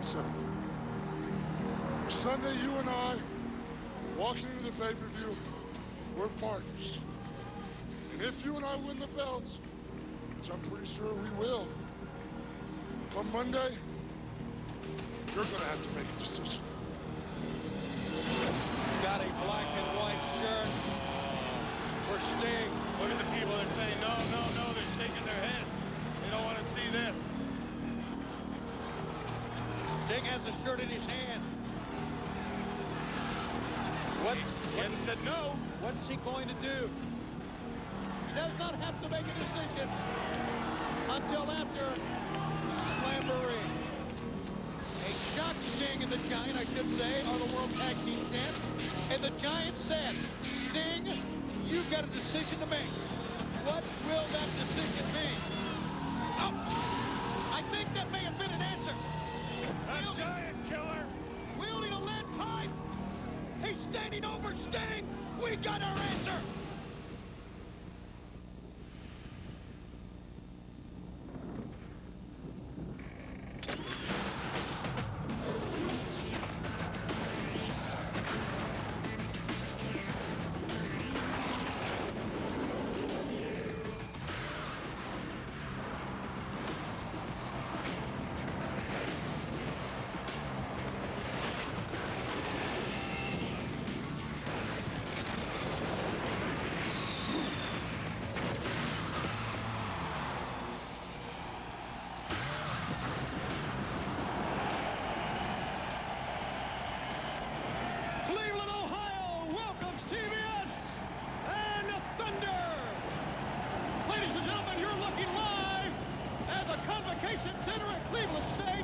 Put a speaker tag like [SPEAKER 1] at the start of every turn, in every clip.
[SPEAKER 1] listen. Sunday, you and I, walking into the pay-per-view, we're partners. And if you and I win the belts, which I'm pretty sure we will, come Monday, you're going to have to make a decision.
[SPEAKER 2] Got a black and white shirt for Sting.
[SPEAKER 3] Look at the people that are saying, no, no, no. They're shaking their head. They don't want to see this.
[SPEAKER 2] Sting has the shirt in his hand.
[SPEAKER 3] He hasn't said no.
[SPEAKER 2] What's he going to do? He does not have to make a decision until after Slamboree. A shock Sting and the Giant, I should say, are the World Tag Team champs. And the Giant said, Sting, you've got a decision to make. What will that decision be? Oh, I think that may have been an answer.
[SPEAKER 3] A Giant Killer.
[SPEAKER 2] Wielding a lead pipe. He's standing over Sting. We got our answer. Center at Cleveland State,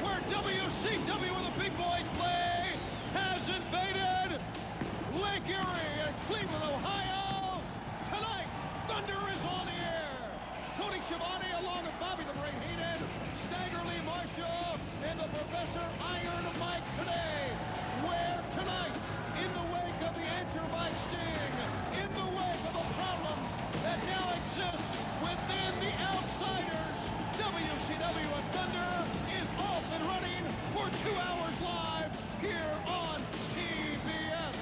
[SPEAKER 2] where WCW, where the big boys play, has invaded Lake Erie in Cleveland, Ohio. Tonight, Thunder is on the air. Tony Schiavone along with Bobby the Brain Heenan, Stagger Lee Marshall, and the Professor Iron Mike today. Where tonight, in the wake of the answer by Sting, in the wake of the problems that now exist within the Outsiders, WCW and Thunder is off and running for 2 hours live here on TBS.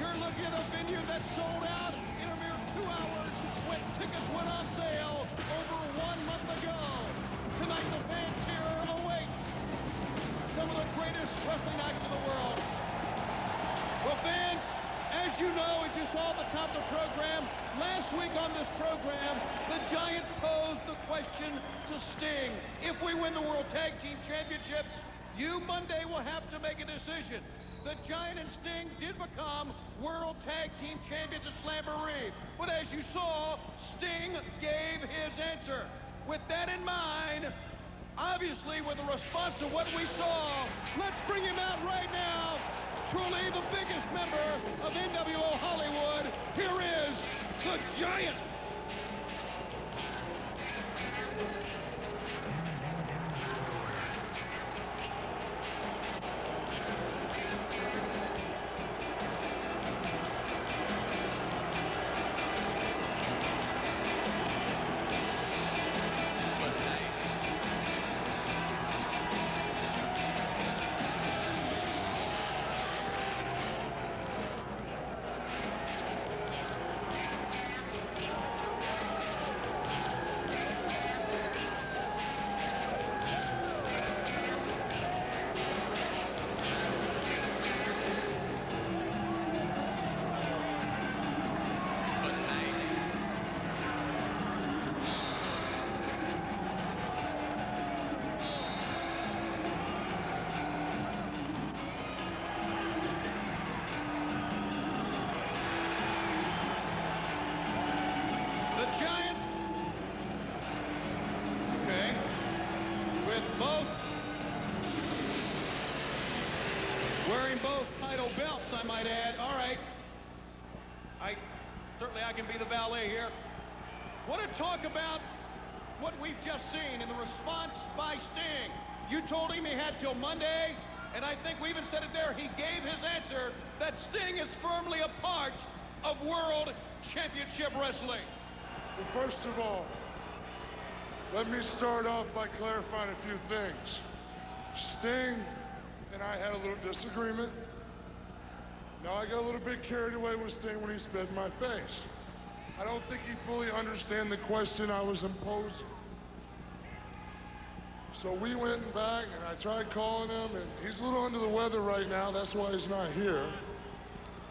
[SPEAKER 2] You're looking at a venue that sold out in a mere 2 hours when tickets went on sale over 1 month ago. Tonight the fans here await some of the greatest wrestling acts in the world. Well, fans, as you know, as you saw at the top of the program, last week on this program, the Giant posed the question to Sting. If we win the World Tag Team Championships, you Monday will have to make a decision. The Giant and Sting did become World Tag Team Champions at Slamboree. But as you saw, Sting gave his answer. With that in mind, obviously with a response to what we saw, let's bring him out right now. Truly the biggest member of NWO Hollywood. Here is the Giant. Wearing both title belts, I might add. All right. Certainly I can be the valet here. Want to talk about what we've just seen in the response by Sting. You told him he had till Monday, and I think we even said it there. He gave his answer that Sting is firmly a part of World Championship Wrestling.
[SPEAKER 1] Well, first of all, let me start off by clarifying a few things. Sting and I had a little disagreement. Now I got a little bit carried away with Sting when he spit in my face. I don't think he fully understood the question I was imposing. So we went back and I tried calling him, and he's a little under the weather right now. That's why he's not here.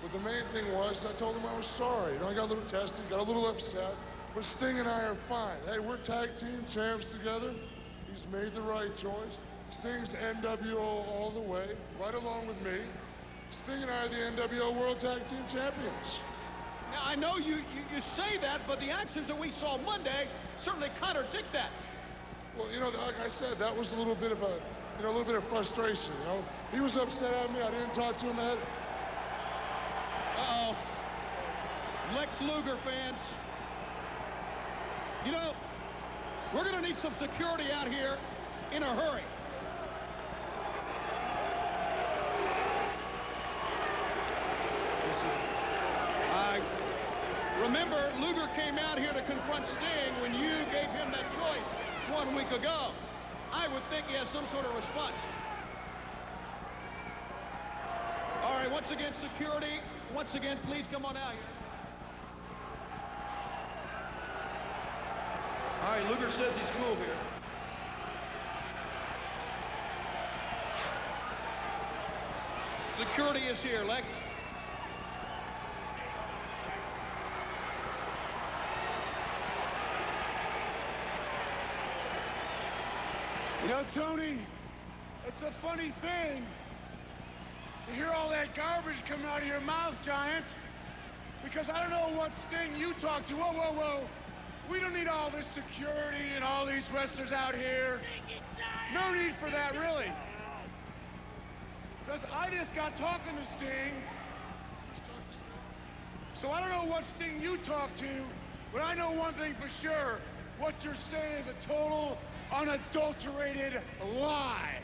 [SPEAKER 1] But the main thing was I told him I was sorry. You know, I got a little testy, got a little upset. But Sting and I are fine. Hey, we're tag team champs together. He's made the right choice. Sting's NWO all the way, right along with me. Sting and I are the NWO World Tag Team Champions.
[SPEAKER 2] Now, I know you say that, but the actions that we saw Monday certainly contradict that.
[SPEAKER 1] Well, you know, like I said, that was a little bit of a, you know, a little bit of frustration, you know. He was upset at me. I didn't talk to him.
[SPEAKER 2] Uh-oh. Lex Luger fans. You know, we're going to need some security out here in a hurry. Remember, Luger came out here to confront Sting when you gave him that choice 1 week ago. I would think he has some sort of response. All right, once again, security. Once again, please come on out here. All right, Luger says he's cool here. Security is here, Lex.
[SPEAKER 4] You know, Tony, it's a funny thing to hear all that garbage coming out of your mouth, Giant, because I don't know what Sting you talk to. Whoa, whoa, whoa. We don't need all this security and all these wrestlers out here. No need for that, really. Because I just got talking to Sting. So I don't know what Sting you talk to, but I know one thing for sure. What you're saying is a total, unadulterated lie.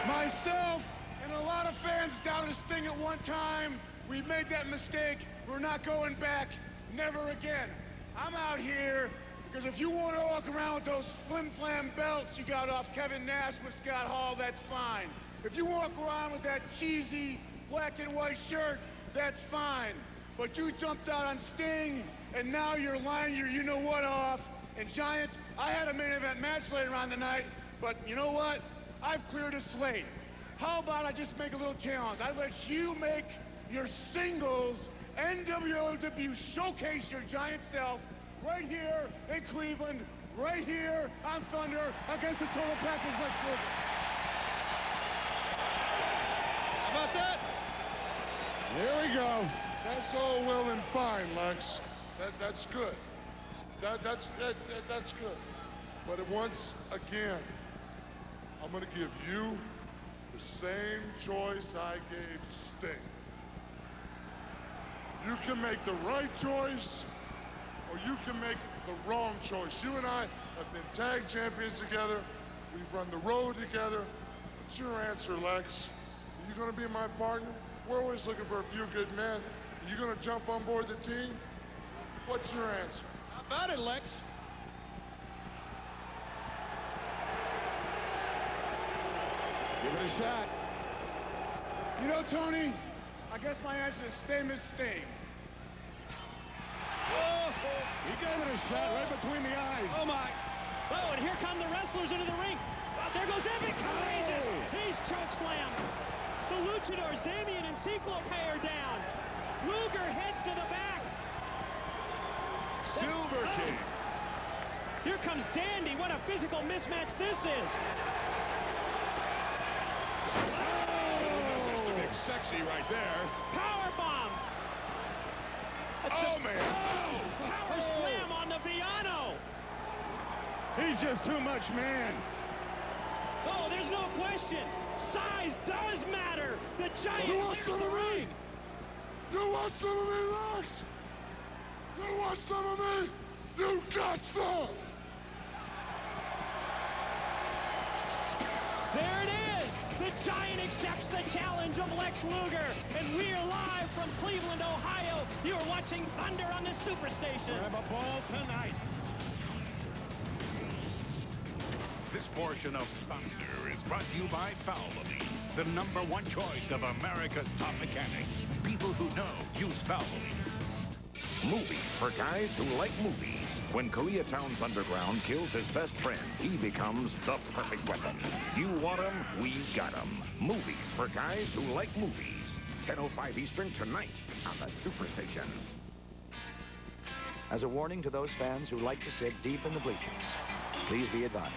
[SPEAKER 4] Myself and a lot of fans doubted Sting at one time. We made that mistake. We're not going back. Never again. I'm out here because if you want to walk around with those flim-flam belts you got off Kevin Nash with Scott Hall, that's fine. If you walk around with that cheesy black and white shirt, that's fine. But you jumped out on Sting, and now you're lying your you-know-what off. And Giant, I had a main event match later on tonight, but you know what? I've cleared a slate. How about I just make a little challenge? I let you make your singles NWO debut, showcase your Giant self right here in Cleveland, right here on Thunder against the Total Package Lex Luger.
[SPEAKER 2] How about that?
[SPEAKER 1] There we go. That's all well and fine, Lex. That's good. That's good. But once again, I'm going to give you the same choice I gave Sting. You can make the right choice, or you can make the wrong choice. You and I have been tag champions together. We've run the road together. What's your answer, Lex? Are you going to be my partner? We're always looking for a few good men. Are you going to jump on board the team? What's your answer?
[SPEAKER 2] How about it, Lex?
[SPEAKER 4] Give it a shot. You know, Tony, I guess my answer is Sting is Sting.
[SPEAKER 2] Oh, he gave it a shot right between the eyes. Oh, my.
[SPEAKER 5] Oh, and here come the wrestlers into the ring. There goes Epic. Jesus. He's chokeslammed. The Luchadors, Damien and Ciclope are down. Luger heads to the back.
[SPEAKER 2] Silver King.
[SPEAKER 5] Here comes Dandy. What a physical mismatch this is.
[SPEAKER 2] Message to Big Sexy right there.
[SPEAKER 5] Powerbomb.
[SPEAKER 2] Oh, man.
[SPEAKER 5] Power slam on the Viano.
[SPEAKER 4] He's just too much man.
[SPEAKER 5] Oh, there's no question. Size does matter. The Giant
[SPEAKER 1] You want
[SPEAKER 5] clears
[SPEAKER 1] some
[SPEAKER 5] the
[SPEAKER 1] of me?
[SPEAKER 5] ring.
[SPEAKER 1] You want some of me, Lex? You want some of me? You got some!
[SPEAKER 5] There it is. The Giant accepts the challenge of Lex Luger. And we're live from Cleveland, Ohio. You're watching Thunder on the Superstation.
[SPEAKER 2] Grab a ball tonight.
[SPEAKER 6] This portion of Thunder is brought to you by Valvoline, the #1 choice of America's top mechanics. People who know use Valvoline. Movies for guys who like movies. When Koreatown's underground kills his best friend, he becomes the perfect weapon. You want him, we got him. Movies for guys who like movies. 10:05 Eastern tonight on the Superstation.
[SPEAKER 7] As a warning to those fans who like to sit deep in the bleachers, please be advised.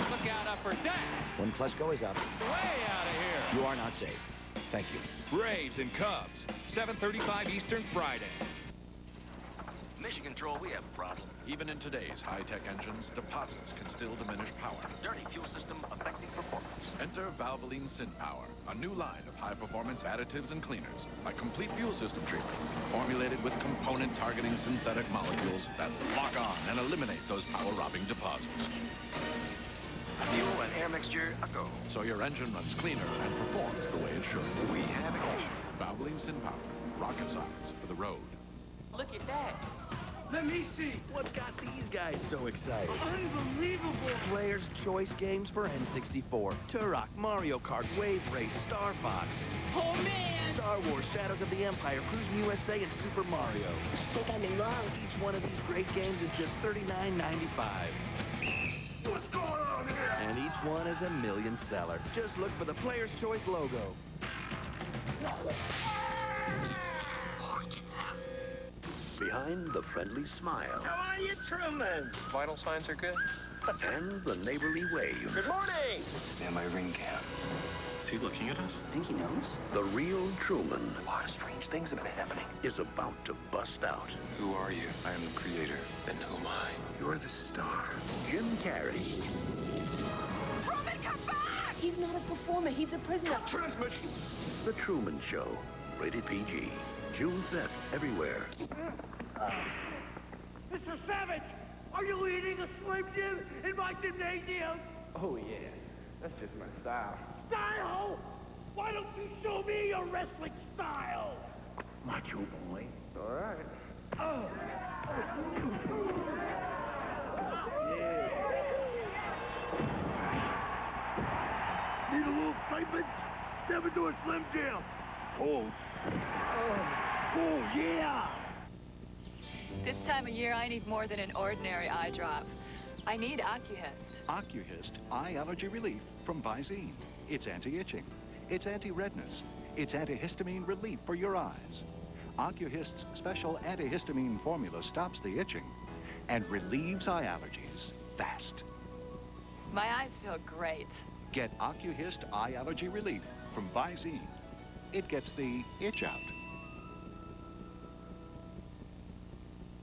[SPEAKER 2] Look out, upper deck.
[SPEAKER 7] When Klesko is up,
[SPEAKER 2] Way out of here.
[SPEAKER 7] you are not safe. Thank you.
[SPEAKER 8] Braves and Cubs, 7:35 Eastern Friday.
[SPEAKER 9] Mission Control, we have a problem.
[SPEAKER 10] Even in today's high-tech engines, deposits can still diminish power.
[SPEAKER 9] Dirty fuel system affecting performance.
[SPEAKER 10] Enter Valvoline SynPower, a new line of high-performance additives and cleaners. A complete fuel system treatment, formulated with component-targeting synthetic molecules that lock on and eliminate those power-robbing deposits.
[SPEAKER 9] Fuel and air mixture, a go.
[SPEAKER 10] So your engine runs cleaner and performs the way it should.
[SPEAKER 9] We have a key.
[SPEAKER 10] Valvoline SynPower, rocket science for the road.
[SPEAKER 11] Look at that.
[SPEAKER 12] Let me see.
[SPEAKER 13] What's got these guys so excited?
[SPEAKER 12] Unbelievable.
[SPEAKER 13] Players' Choice games for N64. Turok, Mario Kart, Wave Race, Star Fox.
[SPEAKER 11] Oh, man.
[SPEAKER 13] Star Wars, Shadows of the Empire, Cruis'n USA, and Super Mario.
[SPEAKER 11] I think I'm in love.
[SPEAKER 13] Each one of these great games is just $39.95.
[SPEAKER 4] What's going on here?
[SPEAKER 13] And each one is a million seller. Just look for the Player's Choice logo.
[SPEAKER 14] Behind the friendly smile.
[SPEAKER 12] How are you, Truman?
[SPEAKER 9] Vital signs are good.
[SPEAKER 14] And the neighborly wave.
[SPEAKER 9] Good morning!
[SPEAKER 15] Stand by ring cam.
[SPEAKER 9] Is he looking at us?
[SPEAKER 15] Think he knows?
[SPEAKER 14] The real Truman.
[SPEAKER 15] A lot of strange things have been happening.
[SPEAKER 14] Is about to bust out.
[SPEAKER 15] Who are you? I am the creator. And who am I? You're the star.
[SPEAKER 14] Jim Carrey.
[SPEAKER 11] Truman, come back! He's not a performer. He's a prisoner.
[SPEAKER 4] Transmission.
[SPEAKER 14] The Truman Show. Rated PG. June 5th, everywhere.
[SPEAKER 12] Mr. Savage, are you eating a Slim Jim in my gymnasium?
[SPEAKER 16] Oh, yeah. That's just my style.
[SPEAKER 12] Style? Why don't you show me your wrestling style?
[SPEAKER 14] Macho boy.
[SPEAKER 16] All right.
[SPEAKER 12] Oh.
[SPEAKER 16] Yeah.
[SPEAKER 12] Need a little excitement? Step into a Slim Jim. Pulse. Oh, yeah!
[SPEAKER 11] This time of year, I need more than an ordinary eye drop. I need Ocuhist.
[SPEAKER 17] Ocuhist eye allergy relief from Visine. It's anti-itching. It's anti-redness. It's antihistamine relief for your eyes. Ocuhist's special antihistamine formula stops the itching and relieves eye allergies fast.
[SPEAKER 11] My eyes feel great.
[SPEAKER 17] Get Ocuhist eye allergy relief from Visine. It gets the itch out.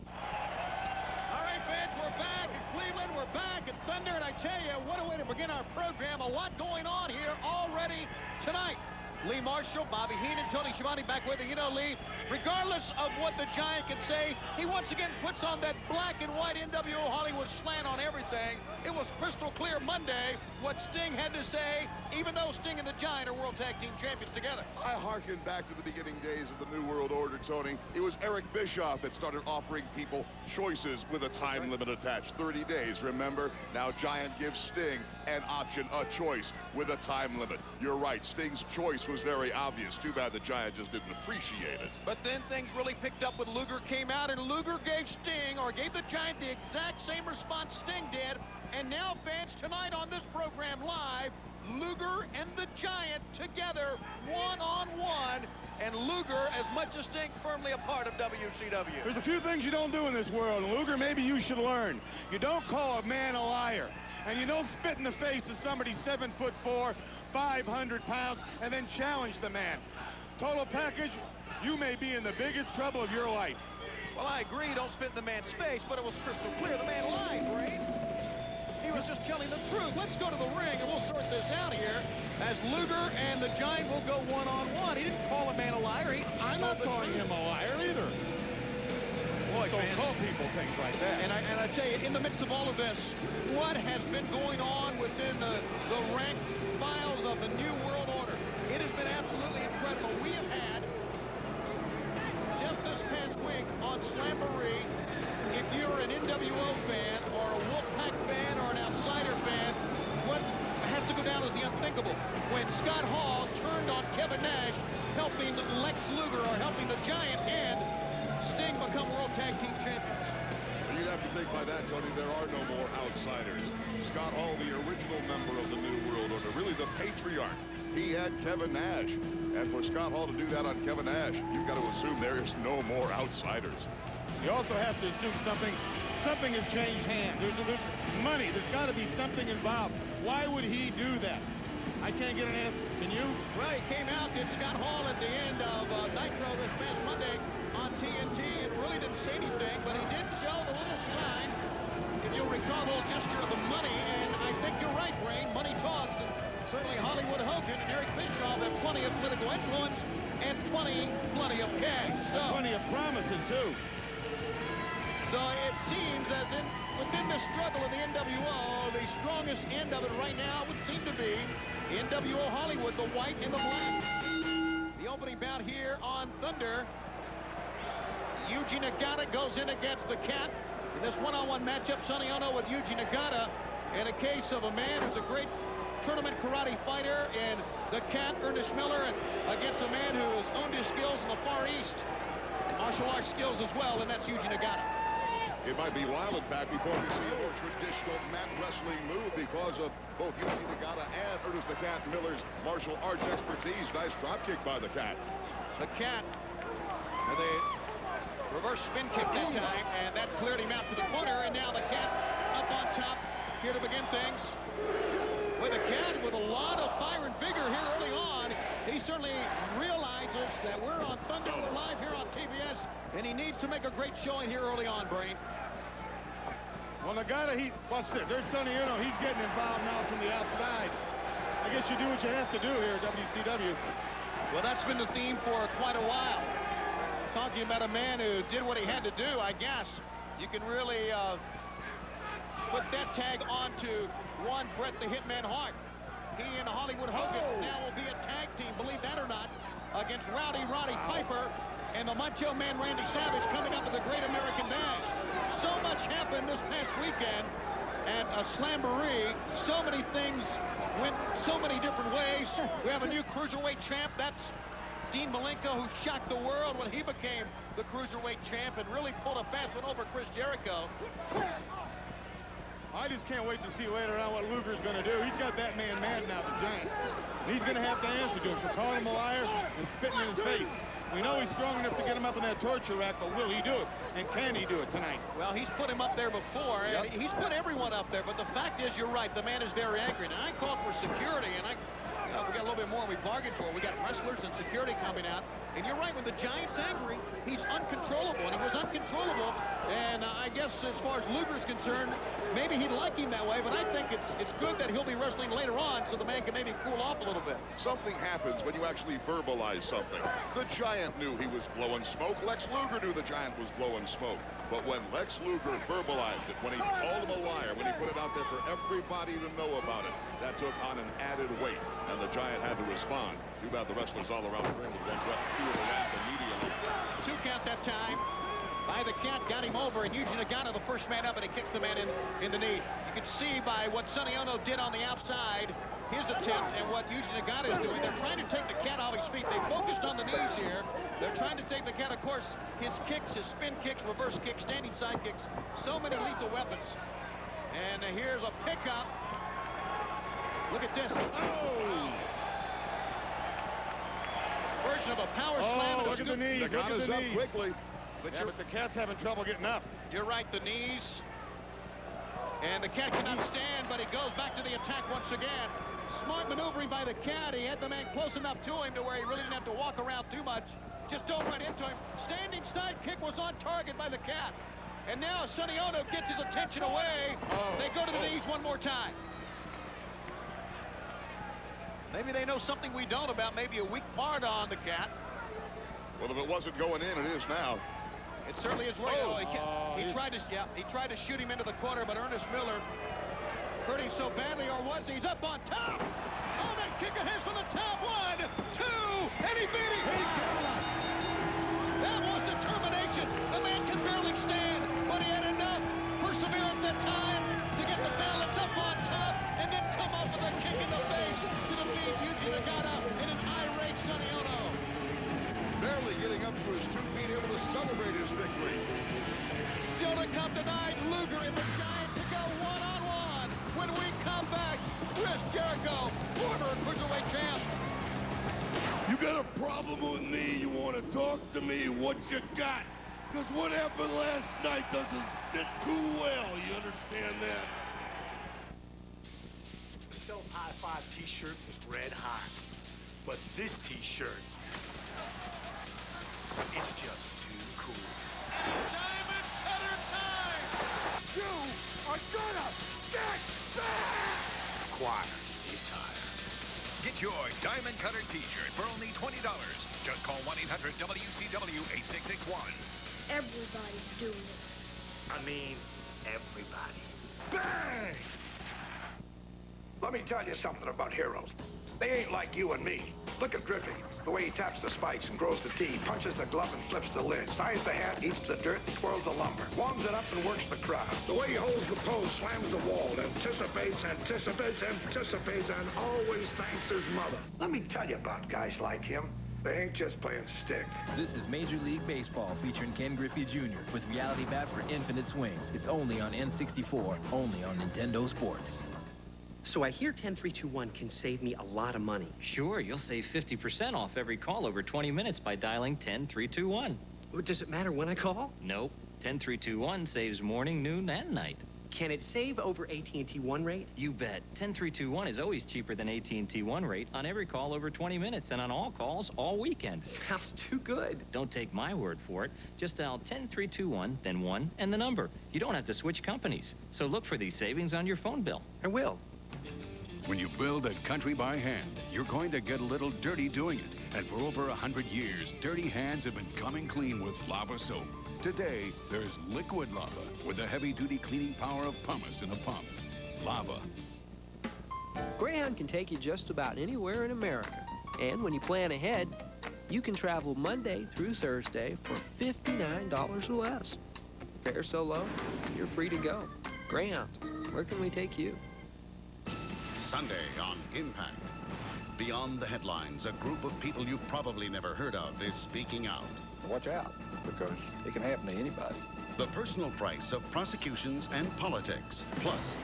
[SPEAKER 2] All right, fans, we're back in Cleveland. We're back in Thunder, and I tell you, what a way to begin our program. A lot going on here already tonight. Lee Marshall, Bobby Heenan, Tony Schiavone back with you. You know, Lee, regardless of what the Giant can say, he once again puts on that black and white NWO Hollywood slant on everything. It was crystal clear Monday what Sting had to say, even though Sting and the Giant are World Tag Team Champions together.
[SPEAKER 1] I harken back to the beginning days of the New World Order, Tony. It was Eric Bischoff that started offering people choices with a time limit attached. 30 days, remember? Now Giant gives Sting an option, a choice with a time limit. You're right, Sting's choice was very obvious. Too bad the Giant just didn't appreciate it.
[SPEAKER 2] But then things really picked up when Luger came out, and Luger gave Sting, or gave the Giant, the exact same response Sting did. And now, fans, tonight on this program live, Luger and the Giant together, one-on-one, and Luger, as much as Sting, firmly a part of WCW.
[SPEAKER 4] There's a few things you don't do in this world, and Luger, maybe you should learn. You don't call a man a liar, and you don't spit in the face of somebody 7'4", 500 pounds, and then challenge the man. Total package, you may be in the biggest trouble of your life.
[SPEAKER 2] Well, I agree, don't spit in the man's face, but it was crystal clear. The man lied, Brain. He was just telling the truth. Let's go to the ring, and we'll sort this out here, as Luger and the Giant will go one-on-one. He didn't call a man a liar.
[SPEAKER 4] I'm not calling him a liar either. Boy, don't call people things like that.
[SPEAKER 2] And I tell you, in the midst of all of this, what has been going on within the ranked files of the New World Order? It has been absolutely incredible. We have had, just this past week on Slamboree, if you're an NWO fan or a Wolfpack fan or an Outsider fan, out as the unthinkable when Scott Hall turned on Kevin Nash, helping Lex Luger, or helping the Giant and Sting become World Tag Team Champions.
[SPEAKER 1] You'd have to think by that, Tony, there are no more outsiders. Scott Hall, the original member of the New World Order, really the patriarch. He had Kevin Nash. And for Scott Hall to do that on Kevin Nash, you've got to assume there is no more outsiders.
[SPEAKER 3] You also have to assume something has changed hands. There's money. There's got to be something involved. Why would he do that? I can't get an answer. Can you?
[SPEAKER 2] Well, he came out, did Scott Hall at the end of Nitro this past Monday on TNT, and really didn't say anything, but he did show the little sign, if you'll recall, the little gesture of the money, and I think you're right, Brain. Money talks, and certainly Hollywood Hogan and Eric Bischoff have plenty of political influence and plenty of cash. So,
[SPEAKER 3] plenty of promises, too.
[SPEAKER 2] So it seems as if within the struggle of the NWO, the strongest end of it right now would seem to be NWO Hollywood, the white and the black. The opening bout here on Thunder. Yuji Nagata goes in against the Cat. In this one-on-one matchup, Sonny Ono with Yuji Nagata. In a case of a man who's a great tournament karate fighter, and the Cat, Ernest Miller, against a man who has honed his skills in the Far East. Martial arts skills as well, and that's Yuji Nagata.
[SPEAKER 1] It might be a while, in fact, before we see a more traditional mat wrestling move because of both Yuji Nagata and Ernest the Cat Miller's martial arts expertise. Nice drop kick by the Cat.
[SPEAKER 2] The Cat with a reverse spin kick that time, and that cleared him out to the corner, and now the Cat up on top here to begin things. With a Cat with a lot of fire and vigor here early on. He certainly realizes that we're on Thunder, we're live here on TBS, and he needs to make a great showing here early on, Brain.
[SPEAKER 3] Well, Nagata, watch this. There's Sonny Ono. He's getting involved now from the outside. I guess you do what you have to do here at WCW.
[SPEAKER 2] Well, that's been the theme for quite a while. Talking about a man who did what he had to do, I guess. You can really put that tag onto one Bret the Hitman Hart. He and Hollywood Hogan now will be a tag team, believe that or not, against Roddy Piper and the Macho Man Randy Savage coming up with the Great American Bash. So much happened this past weekend at a Slamboree. So many things went so many different ways. We have a new cruiserweight champ. That's Dean Malenko, who shocked the world when he became the cruiserweight champ and really pulled a fast one over Chris Jericho.
[SPEAKER 3] I just can't wait to see later on what Luger's going to do. He's got that man mad now, the Giant. And he's going to have to answer to him for calling him a liar and spitting in his face. We know he's strong enough to get him up in that torture rack, but will he do it? And can he do it tonight?
[SPEAKER 2] Well, he's put him up there before, and he's put everyone up there, but the fact is, you're right, the man is very angry. Now, I called for security, and we got a little bit more we bargained for. We got wrestlers and security coming out, and you're right, when the Giant's angry, he's uncontrollable, and he was uncontrollable, and I guess as far as Luger's concerned, maybe he'd like him that way, but I think it's good that he'll be wrestling later on so the man can maybe cool off a little bit.
[SPEAKER 1] Something happens when you actually verbalize something. The Giant knew he was blowing smoke. Lex Luger knew the Giant was blowing smoke. But when Lex Luger verbalized it, when he called him a liar, when he put it out there for everybody to know about it, that took on an added weight, and the Giant had to respond. Too bad the wrestlers all around the ring would run wet through the wrap immediately.
[SPEAKER 2] 2 count that time. By the Cat, got him over, and Yuji Nagata, the first man up, and he kicks the man in the knee. You can see by what Sonny Ono did on the outside, his attempt, and what Yuji Nagata is doing. They're trying to take the Cat off his feet. They focused on the knees here. They're trying to take the Cat, of course, his kicks, his spin kicks, reverse kicks, standing side kicks, so many lethal weapons. And here's a pickup. Look at this. Oh! Version of a power slam.
[SPEAKER 3] Oh, look at the knees.
[SPEAKER 1] Nagata's up quickly.
[SPEAKER 3] But the Cat's having trouble getting up.
[SPEAKER 2] You're right, the knees. And the Cat cannot stand, but he goes back to the attack once again. Smart maneuvering by the Cat. He had the man close enough to him to where he really didn't have to walk around too much. Just dove right into him. Standing side kick was on target by the Cat. And now Sonny Ono gets his attention away. They go to the knees one more time. Maybe they know something we don't about maybe a weak part on the Cat.
[SPEAKER 1] Well, if it wasn't going in, it is now.
[SPEAKER 2] It certainly is working. He tried to shoot him into the corner, but Ernest Miller hurt him so badly, or was he? He's up on top. Oh, that kick ahead from the top. 1, 2, and he beat him. That was determination. The man can barely stand, but he had enough perseverance that time to get the balance up on top and then come up with a kick in the face.
[SPEAKER 12] got a problem with me? You want to talk to me? What you got? Because what happened last night doesn't sit too well. You understand that?
[SPEAKER 18] The Self-High Five t-shirt was red hot. But this t-shirt, it's just too cool.
[SPEAKER 2] Diamond Cutter time! You are gonna get back!
[SPEAKER 18] Choir, it's higher.
[SPEAKER 6] Get your Diamond Cutter t-shirt for only $20. Just call 1-800-WCW-8661.
[SPEAKER 19] Everybody's doing it.
[SPEAKER 18] I mean, everybody.
[SPEAKER 12] Bang!
[SPEAKER 20] Let me tell you something about heroes. They ain't like you and me. Look at Griffey. The way he taps the spikes and grows the tee, punches the glove and flips the lid, signs the hat, eats the dirt, and twirls the lumber, warms it up and works the crowd. The way he holds the pose, slams the wall, anticipates, and always thanks his mother. Let me tell you about guys like him. They ain't just playing stick.
[SPEAKER 21] This is Major League Baseball featuring Ken Griffey Jr. with Reality Bat for infinite swings. It's only on N64, only on Nintendo Sports.
[SPEAKER 22] So I hear 10321 can save me a lot of money.
[SPEAKER 23] Sure, you'll save 50% off every call over 20 minutes by dialing 10321.
[SPEAKER 22] Does it matter when I call?
[SPEAKER 23] Nope. 10321 saves morning, noon, and night.
[SPEAKER 22] Can it save over AT&T One rate?
[SPEAKER 23] You bet. 10321 is always cheaper than AT&T One rate on every call over 20 minutes and on all calls all weekend.
[SPEAKER 22] Sounds too good.
[SPEAKER 23] Don't take my word for it. Just dial 10321, then 1, and the number. You don't have to switch companies. So look for these savings on your phone bill.
[SPEAKER 22] I will.
[SPEAKER 6] When you build a country by hand, you're going to get a little dirty doing it. And for over 100 years, dirty hands have been coming clean with Lava soap. Today, there's liquid lava with the heavy-duty cleaning power of pumice in a pump. Lava.
[SPEAKER 24] Greyhound can take you just about anywhere in America. And when you plan ahead, you can travel Monday through Thursday for $59 or less. Fare so low, you're free to go. Greyhound, where can we take you?
[SPEAKER 25] Sunday on Impact. Beyond the headlines, a group of people you've probably never heard of is speaking out.
[SPEAKER 7] Watch out, because it can happen to anybody.
[SPEAKER 25] The personal price of prosecutions and politics. Plus,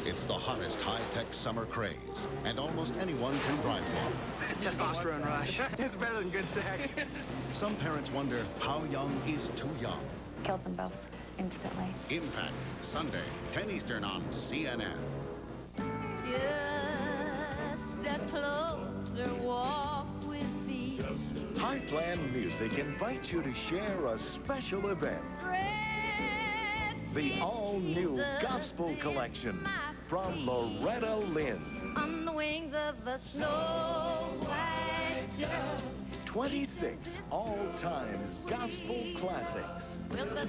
[SPEAKER 25] it's the hottest high-tech summer craze, and almost anyone can drive one.
[SPEAKER 22] It's a testosterone rush. It's better than good sex.
[SPEAKER 25] Some parents wonder how young is too young.
[SPEAKER 11] Killed them both instantly.
[SPEAKER 25] Impact, Sunday, 10 Eastern on CNN.
[SPEAKER 26] Just a closer walk with thee.
[SPEAKER 27] High Plan Music invites you to share a special event. The all-new Gospel Collection from Loretta Lynn.
[SPEAKER 26] On the wings of a snow white dove.
[SPEAKER 27] 26 all-time gospel classics.
[SPEAKER 26] With a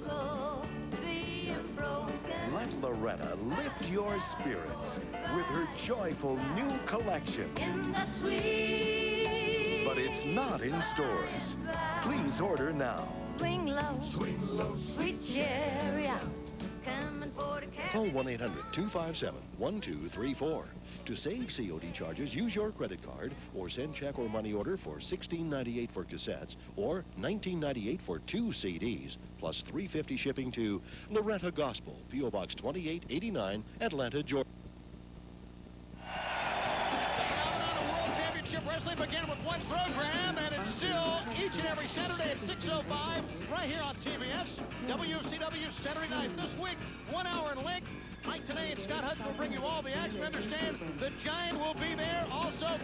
[SPEAKER 26] circle being broken.
[SPEAKER 27] Let Loretta lift your spirits with her joyful new collection.
[SPEAKER 26] In the sweet.
[SPEAKER 27] But it's not in stores. Please order now.
[SPEAKER 26] Swing low, sweet chariot. Coming for the cat.
[SPEAKER 28] Call 1-800-257-1234. To save COD charges, use your credit card or send check or money order for $16.98 for cassettes or $19.98 for 2 CDs, plus $3.50 shipping to Loretta Gospel, P.O. Box 2889, Atlanta, Georgia.
[SPEAKER 2] World Championship Wrestling began with one program, and it's still each and every Saturday at 6:05 right here on TBS. WCW Saturday night this week, 1 hour in length. Mike Tenay and Scott Hudson will bring you all the action. Understand, the Giant will be there. Also,